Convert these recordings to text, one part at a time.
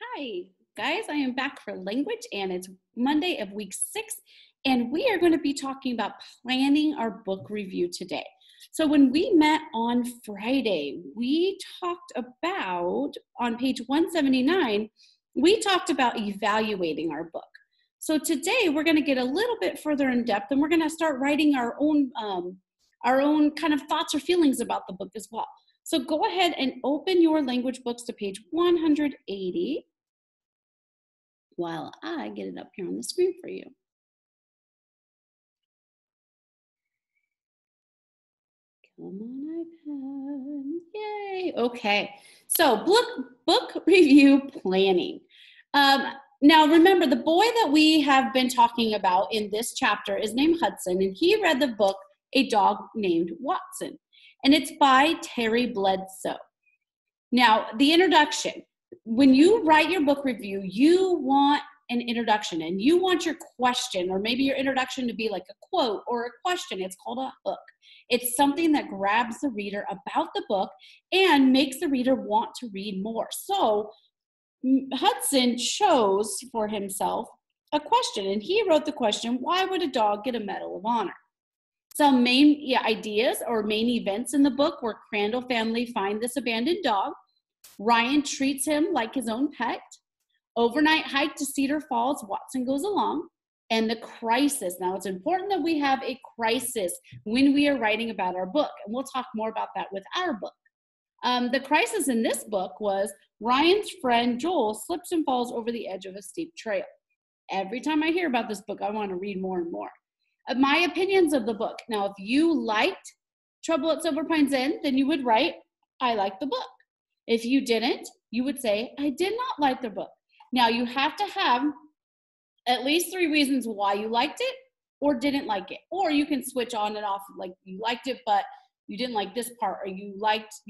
Hi, guys. I am back for language, and it's Monday of week 6, and we are going to be talking about planning our book review today. So, when we met on Friday, we talked about, on page 179, we talked about evaluating our book. So, today we're going to get a little bit further in depth, and we're going to start writing our own kind of thoughts or feelings about the book as well. So go ahead and open your language books to page 180 while I get it up here on the screen for you. Come on, iPad. Yay. Okay. So book review planning. Now remember, the boy that we have been talking about in this chapter is named Hudson, and he read the book A Dog Named Watson, and it's by Terry Bledsoe. Now, the introduction. When you write your book review, you want an introduction, and you want your question, or maybe your introduction, to be like a quote or a question. It's called a hook. It's something that grabs the reader about the book and makes the reader want to read more. So Hudson chose for himself a question, and he wrote the question, why would a dog get a Medal of Honor? Some main ideas or main events in the book were Crandall family find this abandoned dog, Ryan treats him like his own pet, overnight hike to Cedar Falls, Watson goes along, and the crisis. Now, it's important that we have a crisis when we are writing about our book, and we'll talk more about that with our book. The crisis in this book was Ryan's friend Joel slips and falls over the edge of a steep trail. Every time I hear about this book, I want to read more and more. My opinions of the book. Now, if you liked Trouble at Silver Pine's End, then you would write, I like the book. If you didn't, you would say, I did not like the book. Now, you have to have at least 3 reasons why you liked it or didn't like it. Or you can switch on and off, like you liked it, but you didn't like this part, or you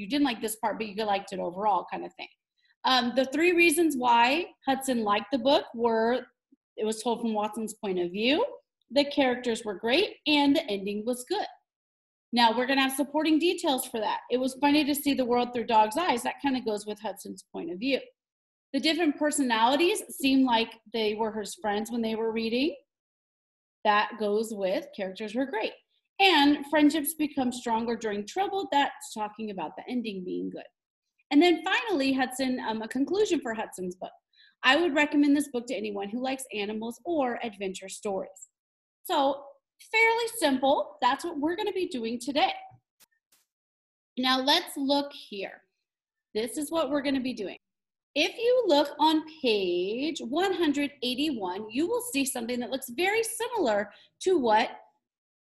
didn't like this part, but you liked it overall, kind of thing. The 3 reasons why Hudson liked the book were, it was told from Watson's point of view, the characters were great, and the ending was good. Now, we're going to have supporting details for that. It was funny to see the world through dog's eyes. That kind of goes with Hudson's point of view. The different personalities seemed like they were his friends when they were reading. That goes with characters were great. And friendships become stronger during trouble. That's talking about the ending being good. And then finally, Hudson, a conclusion for Hudson's book. I would recommend this book to anyone who likes animals or adventure stories. So, fairly simple. That's what we're going to be doing today. Now let's look here. This is what we're going to be doing. If you look on page 181, you will see something that looks very similar to what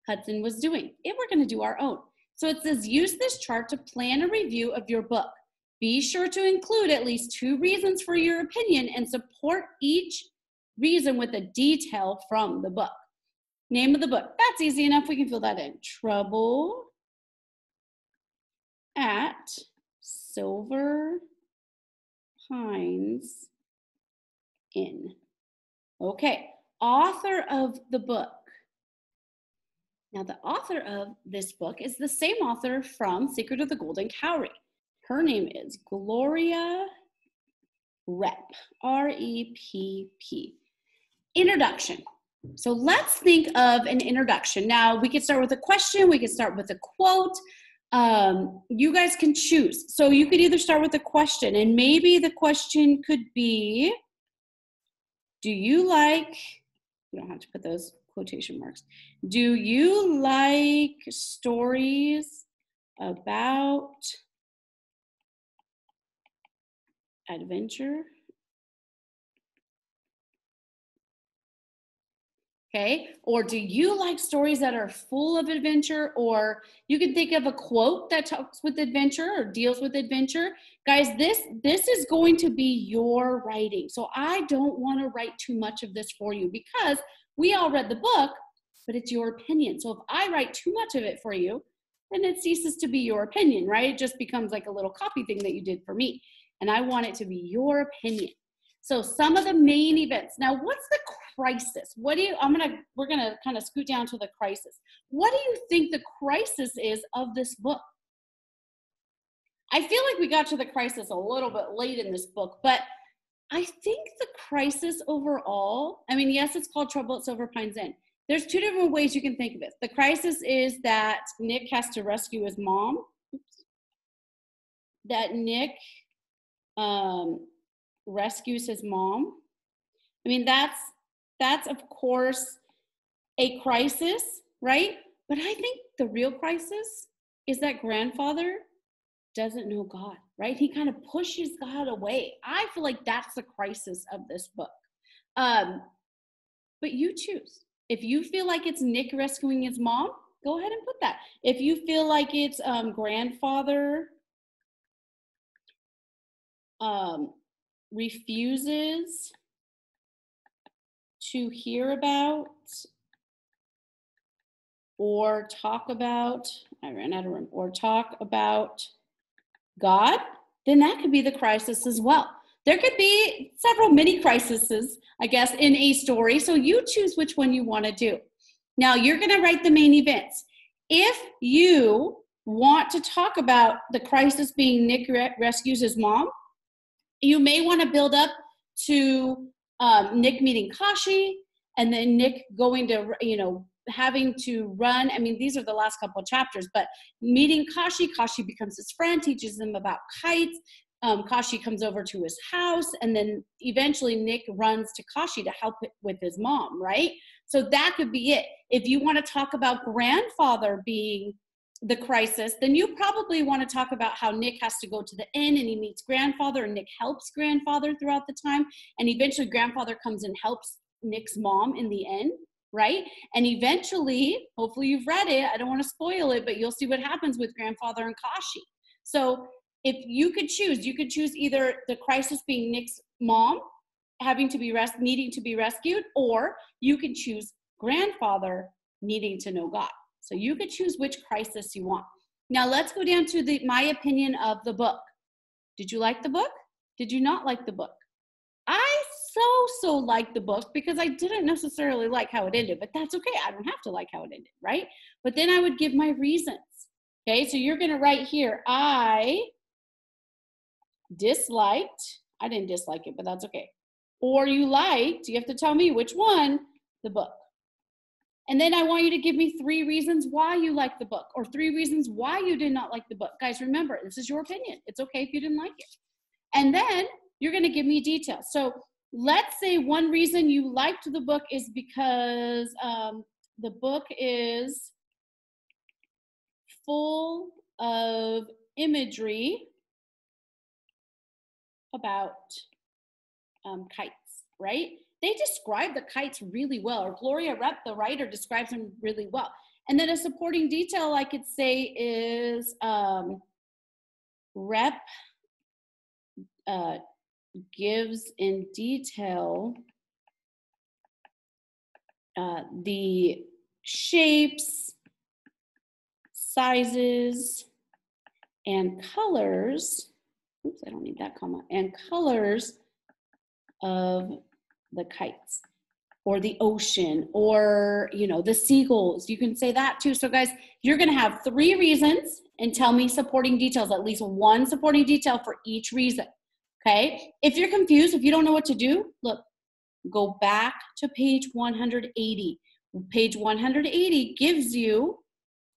Hudson was doing. And we're going to do our own. So it says, use this chart to plan a review of your book. Be sure to include at least 2 reasons for your opinion and support each reason with a detail from the book. Name of the book. That's easy enough. We can fill that in. Trouble at Silver Pines Inn. Okay. Author of the book. Now, the author of this book is the same author from Secret of the Golden Cowrie. Her name is Gloria Repp. R-E-P-P. Introduction. So let's think of an introduction. Now, we could start with a question. We could start with a quote. You guys can choose. So you could either start with a question, and maybe the question could be, do you like, you don't have to put those quotation marks. Do you like stories about adventure? Okay, or do you like stories that are full of adventure? Or you can think of a quote that talks with adventure or deals with adventure. Guys, this is going to be your writing. So I don't want to write too much of this for you because we all read the book, but it's your opinion. So if I write too much of it for you, then it ceases to be your opinion, right? It just becomes like a little copy thing that you did for me. And I want it to be your opinion. So some of the main events. Now, what's the crisis? We're gonna kind of scoot down to the crisis. What do you think the crisis is of this book? I feel like we got to the crisis a little bit late in this book, but I think the crisis overall, I mean, yes, it's called Trouble at Silver Pines Inn. There's two different ways you can think of it. The crisis is that Nick has to rescue his mom. That Nick rescues his mom. I mean, that's of course a crisis, right? But I think the real crisis is that grandfather doesn't know God, right? He kind of pushes God away. I feel like that's the crisis of this book. But you choose. If you feel like it's Nick rescuing his mom, go ahead and put that. If you feel like it's grandfather refuses to hear about or talk about, I ran out of room, or talk about God, then that could be the crisis as well. There could be several mini crises, I guess, in a story. So you choose which one you want to do. Now you're going to write the main events. If you want to talk about the crisis being Nick rescues his mom, you may want to build up to Nick meeting Kashi, and then Nick going to, having to run. I mean, these are the last couple of chapters, but meeting Kashi, Kashi becomes his friend, teaches him about kites. Kashi comes over to his house, and then eventually Nick runs to Kashi to help with his mom, right? So that could be it. If you want to talk about grandfather being the crisis, then you probably want to talk about how Nick has to go to the inn and he meets grandfather, and Nick helps grandfather throughout the time, and eventually grandfather comes and helps Nick's mom in the end, right? And eventually, hopefully you've read it, I don't want to spoil it, but you'll see what happens with grandfather and Kashi. So if you could choose, either the crisis being Nick's mom having to be needing to be rescued, or you could choose grandfather needing to know God. So you could choose which crisis you want. Now let's go down to my opinion of the book. Did you like the book? Did you not like the book? I so liked the book because I didn't necessarily like how it ended, but that's okay. I don't have to like how it ended, right? But then I would give my reasons. Okay, so you're gonna write here, I didn't dislike it, but that's okay. Or you liked, you have to tell me which one, the book. And then I want you to give me 3 reasons why you like the book, or 3 reasons why you did not like the book. Guys, remember, this is your opinion. It's okay if you didn't like it. And then you're going to give me details. So let's say one reason you liked the book is because the book is full of imagery about kites, right? They describe the kites really well, or Gloria Rep, the writer, describes them really well. And then a supporting detail I could say is Rep gives in detail the shapes, sizes, and colors, oops, I don't need that comma, and colors of the kites, or the ocean, or the seagulls. You can say that too. So guys, you're going to have 3 reasons and tell me supporting details, at least 1 supporting detail for each reason. Okay, if you're confused, if you don't know what to do, look, go back to page 180. Page 180 gives you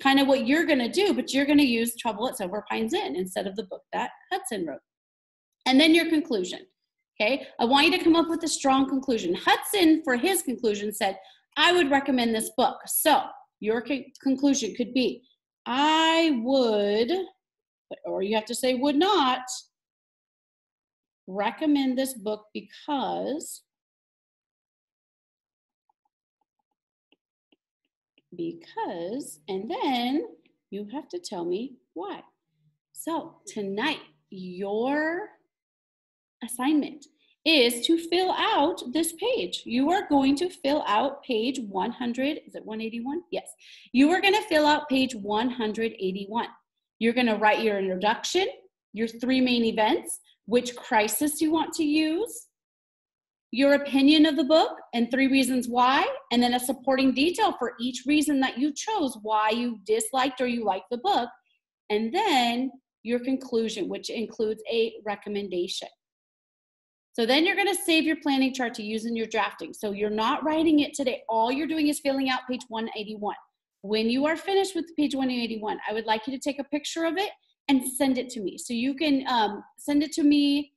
kind of what you're going to do, but you're going to use Trouble at Silver Pines Inn instead of the book that Hudson wrote. And then your conclusion. Okay, I want you to come up with a strong conclusion. Hudson, for his conclusion, said, I would recommend this book. So your conclusion could be, I would, or you have to say would not, recommend this book because and then you have to tell me why. So tonight, your assignment is to fill out this page. You are going to fill out page 100. Is it 181? Yes. You are going to fill out page 181. You're going to write your introduction, your 3 main events, which crisis you want to use, your opinion of the book, and 3 reasons why, and then a supporting detail for each reason that you chose, why you disliked or you liked the book, and then your conclusion, which includes a recommendation. So then you're going to save your planning chart to use in your drafting. So you're not writing it today. All you're doing is filling out page 181. When you are finished with page 181, I would like you to take a picture of it and send it to me. So you can send it to me.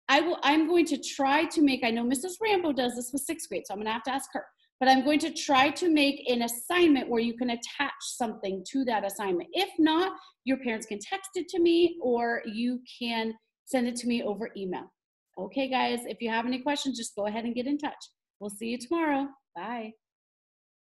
I'm going to try to make, I know Mrs. Rambo does this with 6th grade, so I'm going to have to ask her. But I'm going to try to make an assignment where you can attach something to that assignment. If not, your parents can text it to me or you can send it to me over email. Okay, guys, if you have any questions, just go ahead and get in touch. We'll see you tomorrow. Bye.